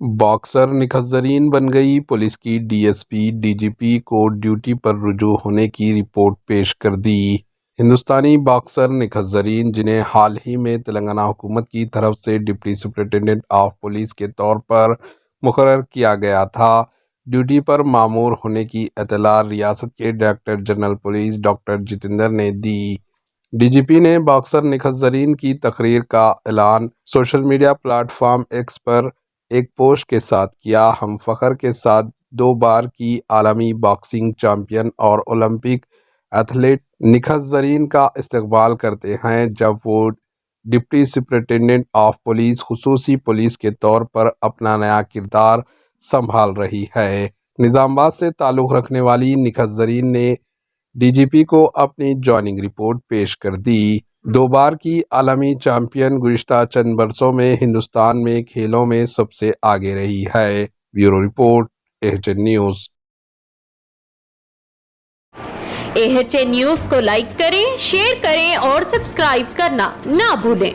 Boxer Nikhat زرین بن گئی police کی D S P, D G P کو ڈیوٹی پر رجوع ہونے کی رپورٹ پیش کر دی۔ ہندوستانی باکسر نکھت زرین، جنہیں حال ہی میں تلنگانہ حکومت کی طرف سے ڈپٹی سپرنٹینڈنٹ آف پولیس کے طور پر مقرر کیا گیا تھا، ڈیوٹی پر مامور ہونے کی اطلاع ریاست کے director general police doctor Jitendra نے دی۔ ڈی جی پی نے باکسر نکھت زرین کی تقرری کا اعلان social media platform X پر ایک پوسٹ کے ساتھ کیا۔ ہم فخر کے ساتھ 2 بار کی عالمی باکسنگ چیمپئن اور اولمپک ایتھلیٹ نکھت زرین کا استقبال کرتے ہیں جب وہ ڈپٹی سپرنٹینڈنٹ آف پولیس خصوصی پولیس کے طور پر اپنا نیا کردار سنبھال رہی ہے۔ نظام آباد سے تعلق رکھنے والی نکھت زرین نے ڈی جی پی کو اپنی جوائننگ رپورٹ پیش کر دی۔ 2 بار کی عالمی چیمپئن گزشتہ چند برسوں میں ہندوستان میں کھیلوں میں سب سے آگے رہی ہے۔ Bureau report, AHN news. AHN news کو لائک کریں، شیئر کریں اور سبسکرائب کرنا نہ بھولیں۔